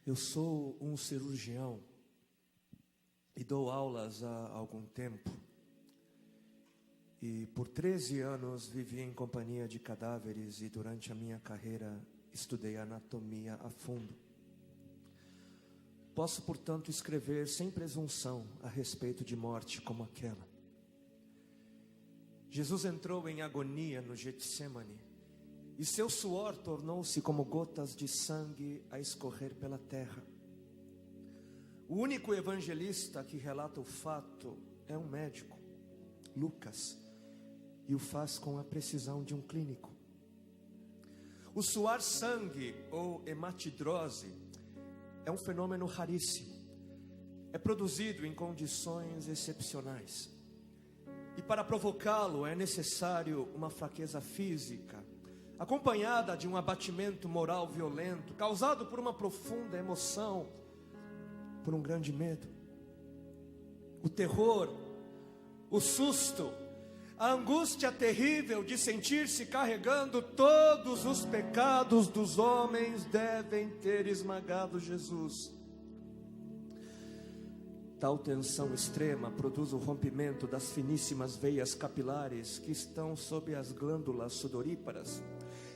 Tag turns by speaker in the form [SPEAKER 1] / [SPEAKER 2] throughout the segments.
[SPEAKER 1] Eu sou um cirurgião e dou aulas há algum tempo. E por 13 anos vivi em companhia de cadáveres e durante a minha carreira estudei anatomia a fundo. Posso, portanto, escrever sem presunção a respeito de morte como aquela. Jesus entrou em agonia no Getsemane e seu suor tornou-se como gotas de sangue a escorrer pela terra. O único evangelista que relata o fato é um médico, Lucas, e o faz com a precisão de um clínico. O suar sangue ou hematidrose é um fenômeno raríssimo. É produzido em condições excepcionais. E para provocá-lo é necessário uma fraqueza física, acompanhada de um abatimento moral violento, causado por uma profunda emoção, por um grande medo. O terror, o susto, a angústia terrível de sentir-se carregando todos os pecados dos homens devem ter esmagado Jesus. Tal tensão extrema produz o rompimento das finíssimas veias capilares que estão sob as glândulas sudoríparas,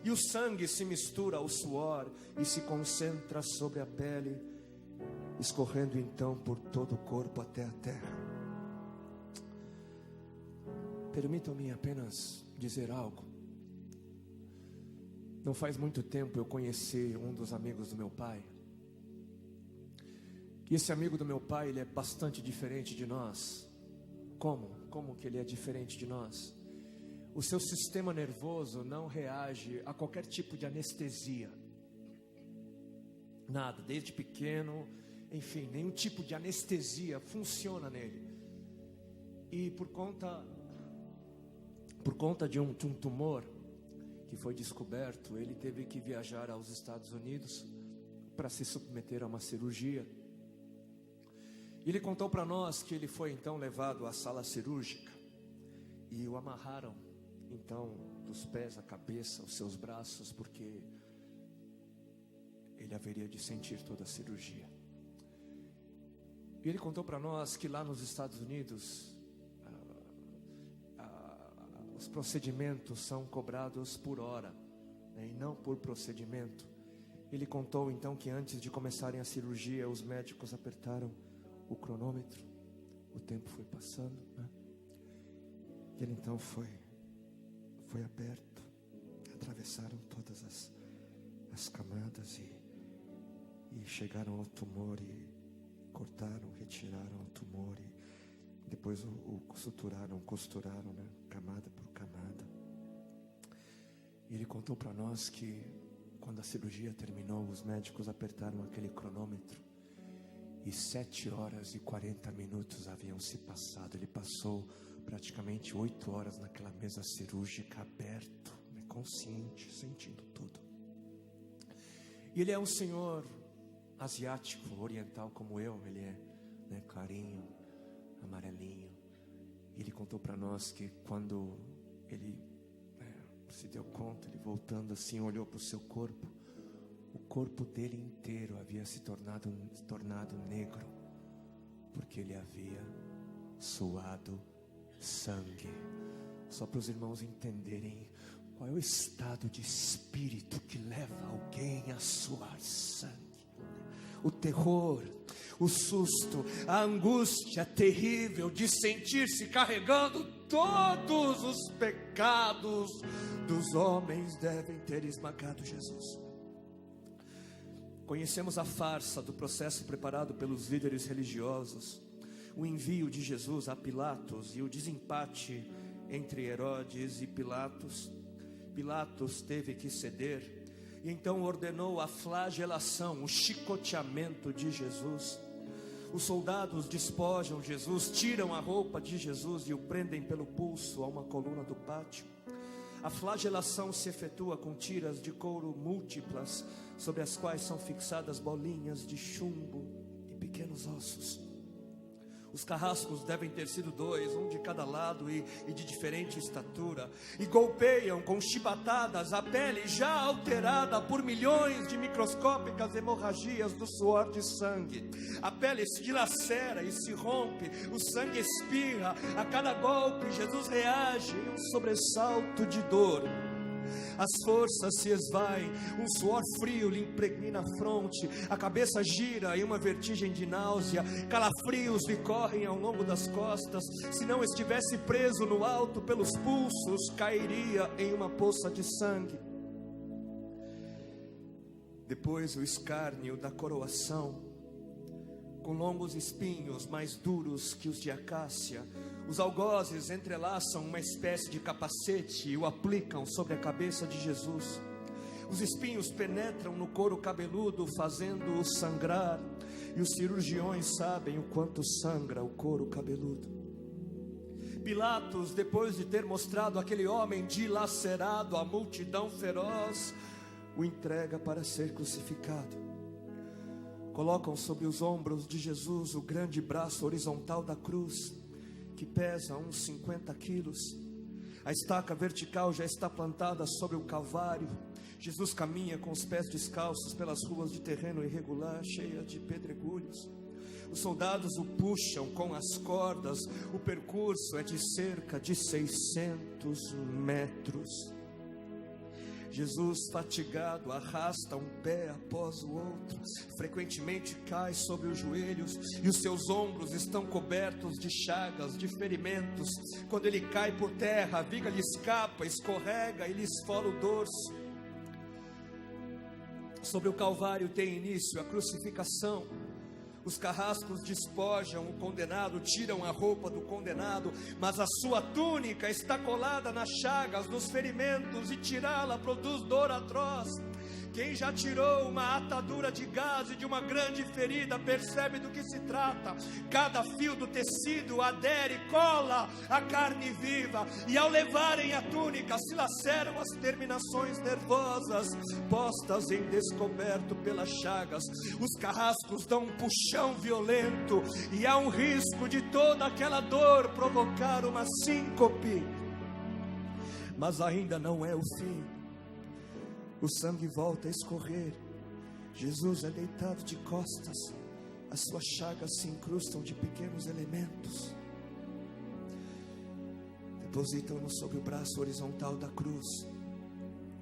[SPEAKER 1] e o sangue se mistura ao suor e se concentra sobre a pele, escorrendo então por todo o corpo até a terra. Permitam-me apenas dizer algo. Não faz muito tempo eu conheci um dos amigos do meu pai. E esse amigo do meu pai, ele é bastante diferente de nós. Como que ele é diferente de nós? O seu sistema nervoso não reage a qualquer tipo de anestesia. Nada, desde pequeno, enfim, nenhum tipo de anestesia funciona nele. E por conta de um tumor que foi descoberto, ele teve que viajar aos Estados Unidos para se submeter a uma cirurgia. Ele contou para nós que ele foi então levado à sala cirúrgica e o amarraram então dos pés à cabeça, os seus braços, porque ele haveria de sentir toda a cirurgia. E ele contou para nós que lá nos Estados Unidos os procedimentos são cobrados por hora, né, e não por procedimento. Ele contou então que antes de começarem a cirurgia, os médicos apertaram o cronômetro, o tempo foi passando, né? E ele então foi aberto, atravessaram todas as camadas e chegaram ao tumor e cortaram, retiraram o tumor e depois o costuraram, né? Camada por camada. E ele contou para nós que quando a cirurgia terminou, os médicos apertaram aquele cronômetro e 7 horas e 40 minutos haviam se passado. Ele passou praticamente 8 horas naquela mesa cirúrgica, aberto, né, consciente, sentindo tudo. E ele é um senhor asiático, oriental como eu. Ele é, né, clarinho, amarelinho. E ele contou para nós que quando ele se deu conta, ele voltando assim, olhou para o seu corpo. O corpo dele inteiro havia se tornado negro, porque ele havia suado sangue. Só para os irmãos entenderem qual é o estado de espírito que leva alguém a suar sangue. O terror, o susto, a angústia terrível de sentir-se carregando todos os pecados dos homens devem ter esmagado Jesus. Conhecemos a farsa do processo preparado pelos líderes religiosos, o envio de Jesus a Pilatos e o desempate entre Herodes e Pilatos. Pilatos teve que ceder e então ordenou a flagelação, o chicoteamento de Jesus. Os soldados despojam Jesus, tiram a roupa de Jesus e o prendem pelo pulso a uma coluna do pátio. A flagelação se efetua com tiras de couro múltiplas, sobre as quais são fixadas bolinhas de chumbo e pequenos ossos. Os carrascos devem ter sido 2, um de cada lado e de diferente estatura, e golpeiam com chibatadas a pele já alterada por milhões de microscópicas hemorragias do suor de sangue. A pele se dilacera e se rompe, o sangue espirra. A cada golpe Jesus reage em um sobressalto de dor. As forças se esvaem, um suor frio lhe impregna a fronte, a cabeça gira em uma vertigem de náusea, calafrios lhe correm ao longo das costas. Se não estivesse preso no alto pelos pulsos, cairia em uma poça de sangue. Depois o escárnio da coroação, com longos espinhos mais duros que os de acácia. Os algozes entrelaçam uma espécie de capacete e o aplicam sobre a cabeça de Jesus. Os espinhos penetram no couro cabeludo, fazendo-o sangrar, e os cirurgiões sabem o quanto sangra o couro cabeludo. Pilatos, depois de ter mostrado aquele homem dilacerado à multidão feroz, o entrega para ser crucificado. Colocam sobre os ombros de Jesus o grande braço horizontal da cruz, que pesa uns 50 quilos. A estaca vertical já está plantada sobre o calvário. Jesus caminha com os pés descalços pelas ruas de terreno irregular, cheia de pedregulhos. Os soldados o puxam com as cordas. O percurso é de cerca de 600 metros. Jesus, fatigado, arrasta um pé após o outro, frequentemente cai sobre os joelhos e os seus ombros estão cobertos de chagas, de ferimentos. Quando ele cai por terra, a viga lhe escapa, escorrega e lhe esfola o dorso. Sobre o Calvário tem início a crucificação. Os carrascos despojam o condenado, tiram a roupa do condenado, mas a sua túnica está colada nas chagas, nos ferimentos, e tirá-la produz dor atroz. Quem já tirou uma atadura de gás e de uma grande ferida percebe do que se trata. Cada fio do tecido adere, cola a carne viva, e ao levarem a túnica se laceram as terminações nervosas, postas em descoberto pelas chagas. Os carrascos dão um puxão violento, e há um risco de toda aquela dor provocar uma síncope. Mas ainda não é o fim. O sangue volta a escorrer. Jesus é deitado de costas. As suas chagas se incrustam de pequenos elementos. Depositam-no sobre o braço horizontal da cruz.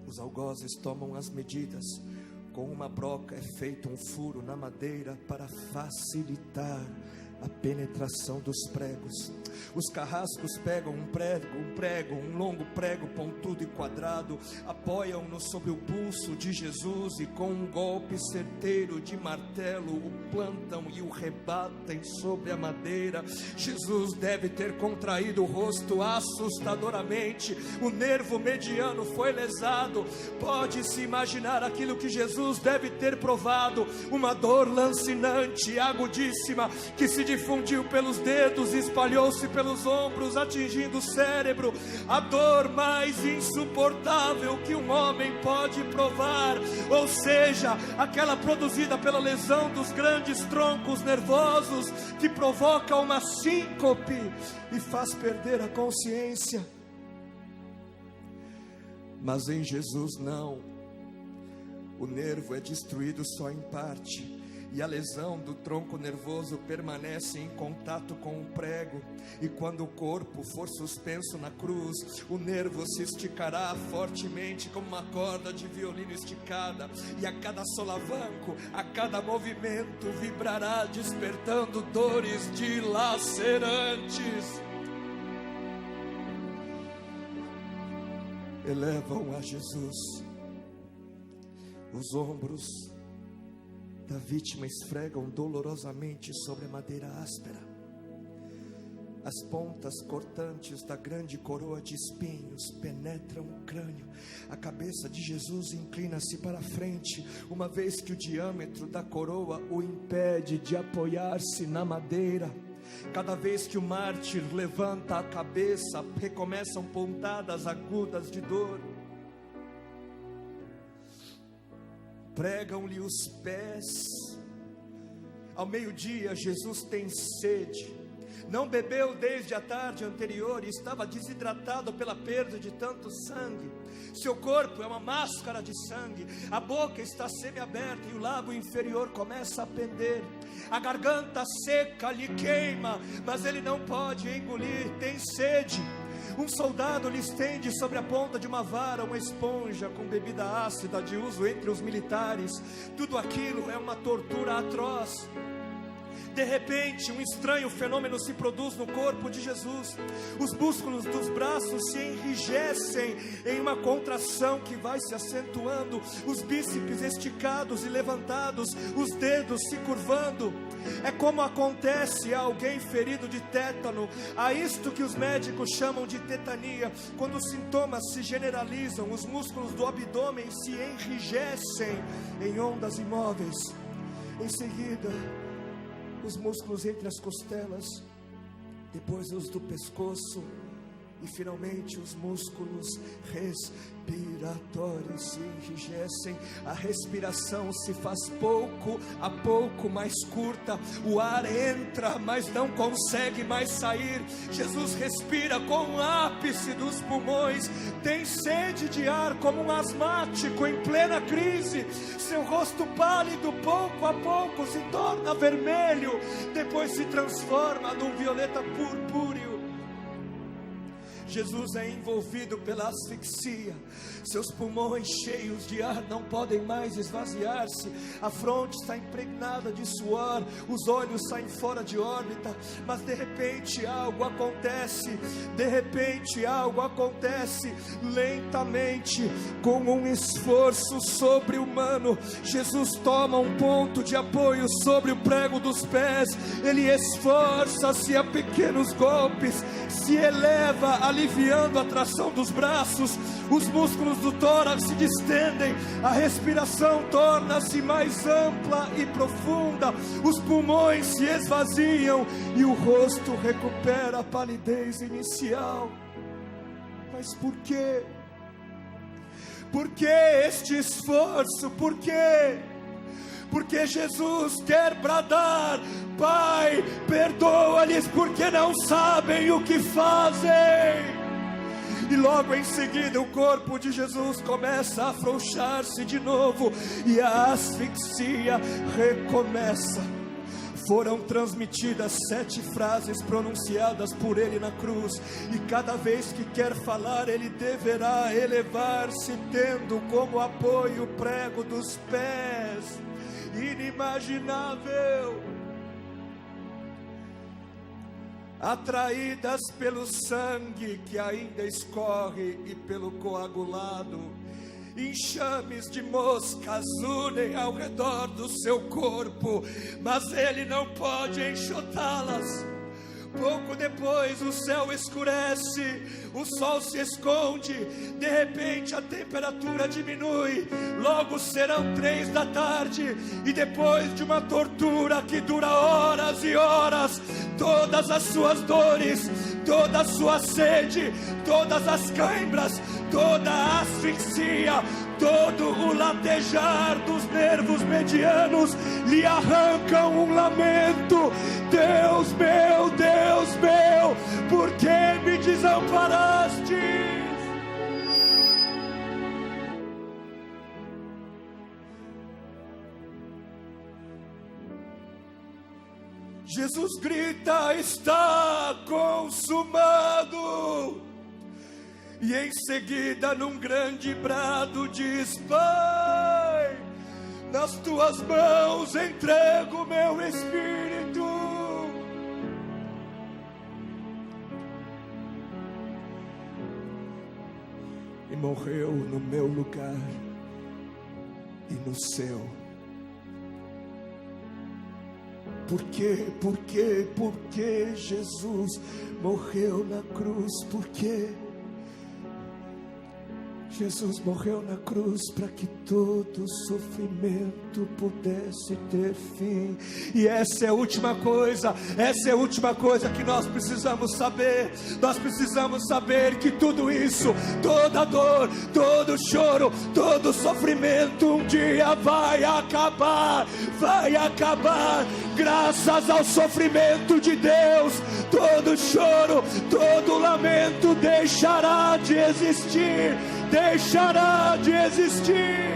[SPEAKER 1] Os algozes tomam as medidas. Com uma broca é feito um furo na madeira para facilitar a penetração dos pregos. Os carrascos pegam um longo prego pontudo e quadrado, apoiam-no sobre o pulso de Jesus e com um golpe certeiro de martelo o plantam e o rebatem sobre a madeira. Jesus deve ter contraído o rosto assustadoramente. O nervo mediano foi lesado. Pode-se imaginar aquilo que Jesus deve ter provado: uma dor lancinante, agudíssima, que se difundiu pelos dedos e espalhou-se pelos ombros, atingindo o cérebro. A dor mais insuportável que um homem pode provar, ou seja, aquela produzida pela lesão dos grandes troncos nervosos, que provoca uma síncope e faz perder a consciência. Mas em Jesus não. O nervo é destruído só em parte, e a lesão do tronco nervoso permanece em contato com o prego. E quando o corpo for suspenso na cruz, o nervo se esticará fortemente como uma corda de violino esticada, e a cada solavanco, a cada movimento, vibrará, despertando dores dilacerantes. Elevam a Jesus. Os ombros da vítima esfregam dolorosamente sobre a madeira áspera. As pontas cortantes da grande coroa de espinhos penetram o crânio. A cabeça de Jesus inclina-se para a frente, uma vez que o diâmetro da coroa o impede de apoiar-se na madeira. Cada vez que o mártir levanta a cabeça, recomeçam pontadas agudas de dor. Pregam-lhe os pés. Ao meio-dia, Jesus tem sede. não bebeu desde a tarde anterior e estava desidratado pela perda de tanto sangue. Seu corpo é uma máscara de sangue, a boca está semi-aberta e o lábio inferior começa a pender. A garganta seca lhe queima, mas ele não pode engolir, tem sede. Um soldado lhe estende sobre a ponta de uma vara uma esponja com bebida ácida de uso entre os militares. Tudo aquilo é uma tortura atroz. De repente, um estranho fenômeno se produz no corpo de Jesus. Os músculos dos braços se enrijecem em uma contração que vai se acentuando, os bíceps esticados e levantados, os dedos se curvando. É como acontece a alguém ferido de tétano, a isto que os médicos chamam de tetania. Quando os sintomas se generalizam, os músculos do abdômen se enrijecem em ondas imóveis. Em seguida, os músculos entre as costelas, depois os do pescoço e finalmente os músculos respiratórios se enrijecem. A respiração se faz pouco a pouco mais curta, o ar entra, mas não consegue mais sair. Jesus respira com o ápice dos pulmões, tem sede de ar como um asmático em plena crise. Seu rosto pálido pouco a pouco se torna vermelho, depois se transforma num violeta purpúreo. Jesus é envolvido pela asfixia, seus pulmões cheios de ar não podem mais esvaziar-se, a fronte está impregnada de suor, os olhos saem fora de órbita, mas de repente algo acontece, lentamente, com um esforço sobre-humano, Jesus toma um ponto de apoio sobre o prego dos pés, ele esforça-se a pequenos golpes, se eleva, aliviando a tração dos braços, os músculos do tórax se distendem, a respiração torna-se mais ampla e profunda, os pulmões se esvaziam e o rosto recupera a palidez inicial. Mas por quê? Por que este esforço? Por quê? Porque Jesus quer bradar: Pai, perdoa-lhes porque não sabem o que fazem. E logo em seguida o corpo de Jesus começa a afrouxar-se de novo e a asfixia recomeça. Foram transmitidas 7 frases pronunciadas por ele na cruz, e cada vez que quer falar ele deverá elevar-se, tendo como apoio o prego dos pés. Inimaginável. Atraídas pelo sangue que ainda escorre e pelo coagulado, enxames de moscas unem ao redor do seu corpo, mas ele não pode enxotá-las. Pouco depois o céu escurece, o sol se esconde, de repente a temperatura diminui, logo serão 3 da tarde, e depois de uma tortura que dura horas e horas, todas as suas dores, toda a sua sede, todas as cãibras, toda a asfixia, todo o latejar dos nervos medianos lhe arrancam um lamento: Deus meu, por que me desamparaste? Jesus grita: está consumado. E em seguida, num grande brado, diz: Pai, nas tuas mãos entrego meu espírito. E morreu no meu lugar e no seu. Por que Jesus morreu na cruz? Por quê? Jesus morreu na cruz para que todo sofrimento pudesse ter fim. E essa é a última coisa que nós precisamos saber. Nós precisamos saber que tudo isso, toda dor, todo choro, todo sofrimento um dia vai acabar. Vai acabar. Graças ao sofrimento de Deus, todo choro, todo lamento deixará de existir. Deixará de existir.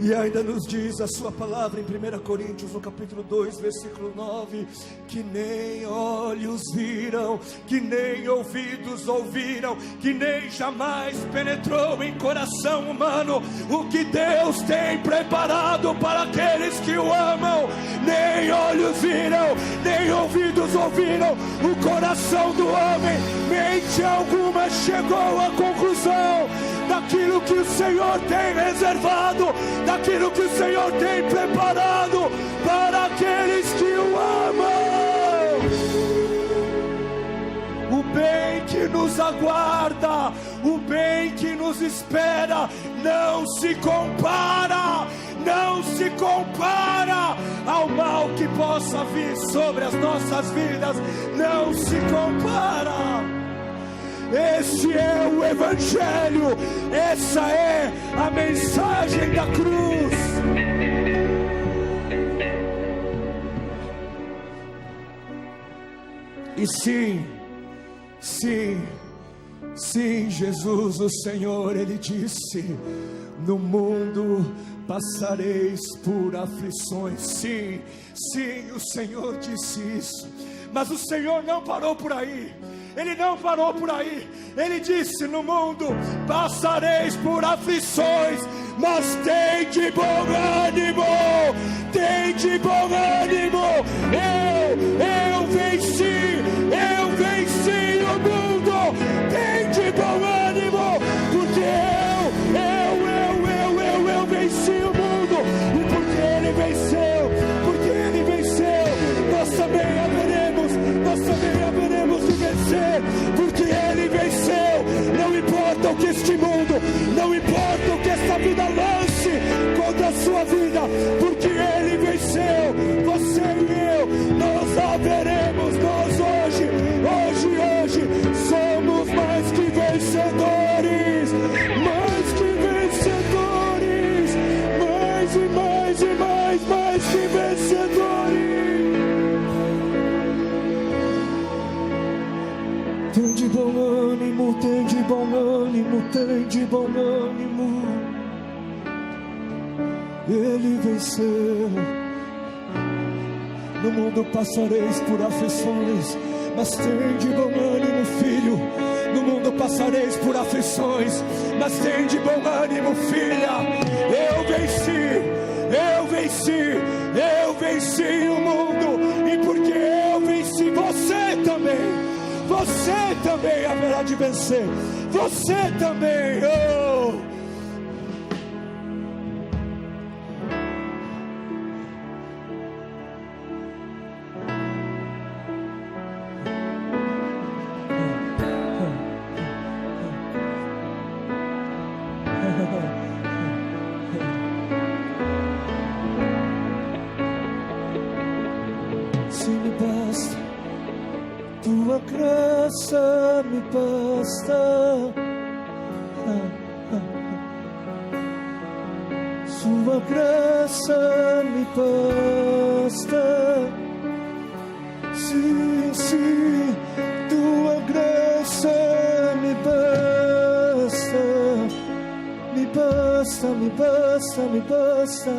[SPEAKER 1] E ainda nos diz a sua palavra em 1 Coríntios, no capítulo 2, versículo 9, que nem olhos viram, que nem ouvidos ouviram, que nem jamais penetrou em coração humano o que Deus tem preparado para aqueles que o amam. Nem olhos viram, nem ouvidos ouviram, o coração do homem, mente alguma chegou à conclusão daquilo que o Senhor tem reservado, daquilo que o Senhor tem preparado para aqueles que o amam. O bem que nos aguarda, o bem que nos espera, não se compara ao mal que possa vir sobre as nossas vidas, não se compara. Esse é o Evangelho, essa é a mensagem da cruz. E sim, Jesus, o Senhor, Ele disse: no mundo passareis por aflições. Sim, o Senhor disse isso, mas o Senhor não parou por aí. Ele não parou por aí. Ele disse: no mundo passareis por aflições, mas tem de bom ânimo. Tem de bom ânimo. Eu venci o mundo. Tem de bom ânimo, porque eu venci o mundo. E porque Ele venceu, nós também haveremos de vencer, porque Ele venceu. Não importa o que este mundo, não importa o que esta vida lance contra a sua vida, porque Ele venceu. Você e eu, nós haveremos. Nós hoje somos mais que vencedores, mais que vencedores, mais e mais e mais que vencedores. Tem de bom ânimo, tem de bom ânimo, tem de bom ânimo. Ele venceu. No mundo passareis por aflições, mas tem de bom ânimo, filho. No mundo passareis por aflições, mas tem de bom ânimo, filha. Eu venci o mundo. E porque eu venci, você também haverá de vencer. Você também. Se me basta tua graça, me basta. Sua graça me basta. Sim, tua graça me basta. Me basta, me basta, me basta.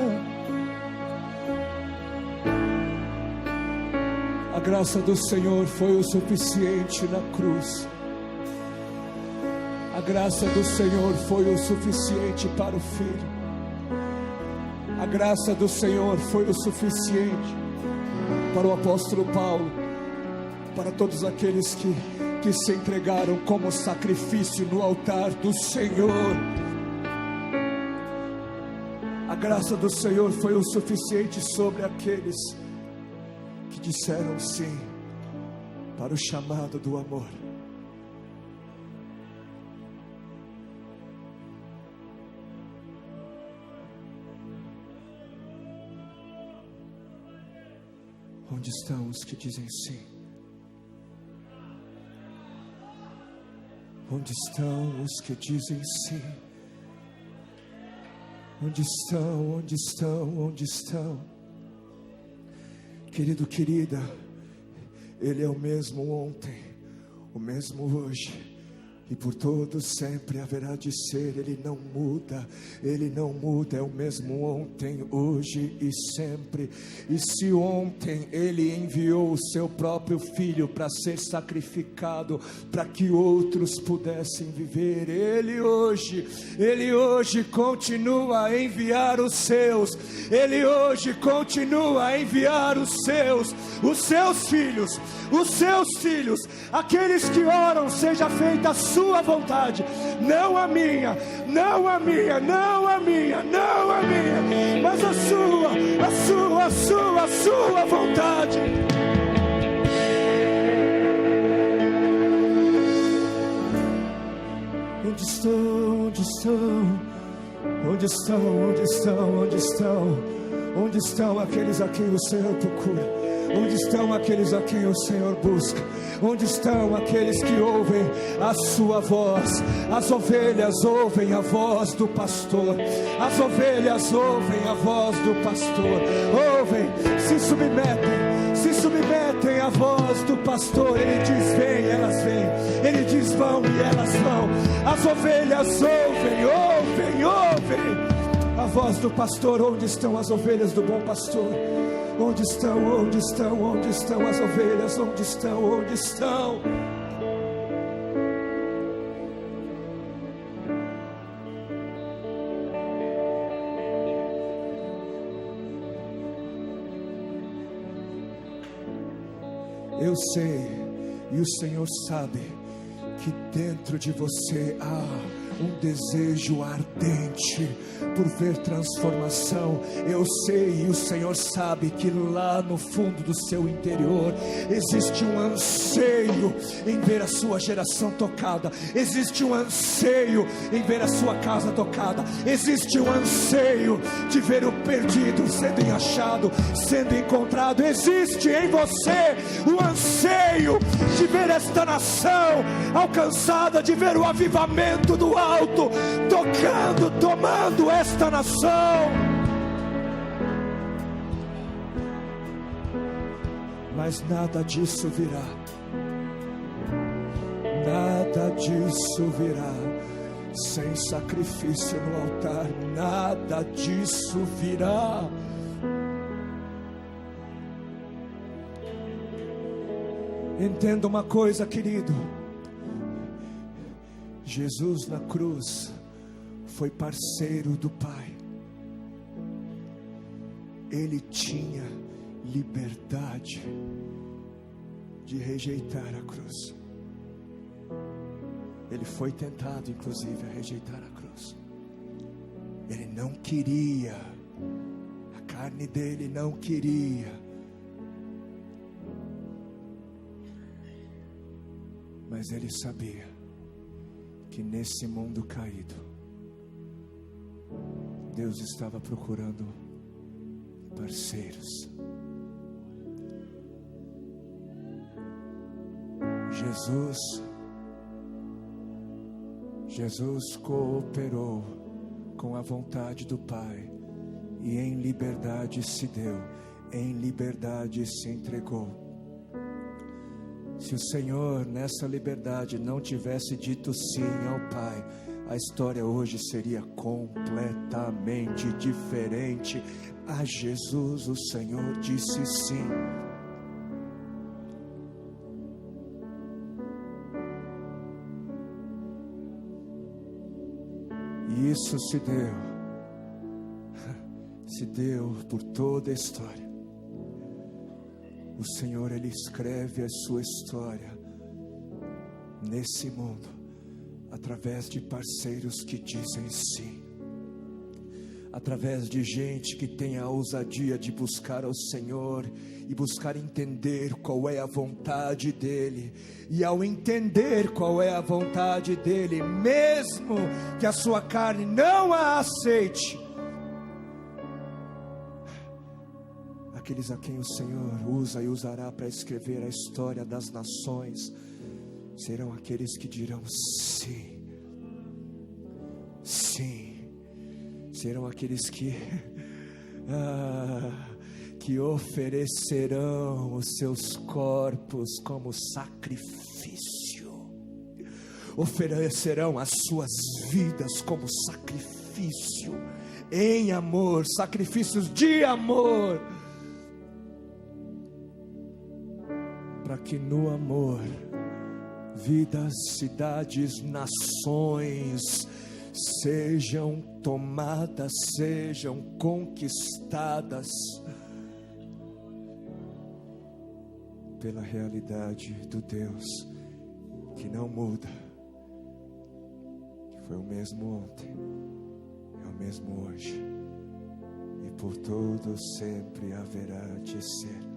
[SPEAKER 1] A graça do Senhor foi o suficiente na cruz. A graça do Senhor foi o suficiente para o Filho. A graça do Senhor foi o suficiente para o apóstolo Paulo, para todos aqueles que se entregaram como sacrifício no altar do Senhor. A graça do Senhor foi o suficiente sobre aqueles que disseram sim para o chamado do amor. Onde estão os que dizem sim? Onde estão os que dizem sim? Onde estão, onde estão, onde estão? Querido, querida, Ele é o mesmo ontem, o mesmo hoje, e por todos sempre haverá de ser. Ele não muda, Ele não muda, é o mesmo ontem, hoje e sempre. E se ontem Ele enviou o seu próprio Filho para ser sacrificado, para que outros pudessem viver, Ele hoje continua a enviar os seus. Ele hoje continua a enviar os seus filhos, aqueles que oram, seja feita a sua vontade, não a minha, não a minha, não a minha, não a minha, mas a sua vontade. Onde estão, onde estão, onde estão, onde estão, onde estão, onde estão aqueles a quem o Senhor procura? Onde estão aqueles a quem o Senhor busca? Onde estão aqueles que ouvem a sua voz? As ovelhas ouvem a voz do pastor. As ovelhas ouvem a voz do pastor. Ouvem, se submetem à voz do pastor. Ele diz vem, elas vêm. Ele diz vão e elas vão. As ovelhas ouvem a voz do pastor. Onde estão as ovelhas do bom pastor? Onde estão, onde estão, onde estão as ovelhas? Onde estão, onde estão? Eu sei, e o Senhor sabe, que dentro de você há um desejo ardente por ver transformação. Eu sei, e o Senhor sabe, que lá no fundo do seu interior existe um anseio em ver a sua geração tocada. Existe um anseio em ver a sua casa tocada. Existe um anseio de ver o perdido sendo achado, sendo encontrado. Existe em você o anseio de ver esta nação alcançada, de ver o avivamento do alto tocando, tomando esta nação. Mas nada disso virá, nada disso virá sem sacrifício no altar. Nada disso virá. Entenda uma coisa, querido: Jesus na cruz foi parceiro do Pai. Ele tinha liberdade de rejeitar a cruz. Ele foi tentado, inclusive, a rejeitar a cruz. Ele não queria, a carne dele não queria, mas ele sabia que nesse mundo caído, Deus estava procurando parceiros. Jesus cooperou com a vontade do Pai e em liberdade se deu, em liberdade se entregou. Se o Senhor nessa liberdade não tivesse dito sim ao Pai, a história hoje seria completamente diferente. A Jesus o Senhor disse sim. E isso se deu por toda a história. O Senhor, Ele escreve a sua história nesse mundo, através de parceiros que dizem sim, através de gente que tem a ousadia de buscar ao Senhor e buscar entender qual é a vontade dEle. E ao entender qual é a vontade dEle, mesmo que a sua carne não a aceite, aqueles a quem o Senhor usa e usará para escrever a história das nações, serão aqueles que dirão sim, sim. Serão aqueles que oferecerão os seus corpos como sacrifício, oferecerão as suas vidas como sacrifício, em amor, sacrifícios de amor, para que no amor, vidas, cidades, nações sejam tomadas, sejam conquistadas pela realidade do Deus que não muda, que foi o mesmo ontem, é o mesmo hoje e por todo sempre haverá de ser.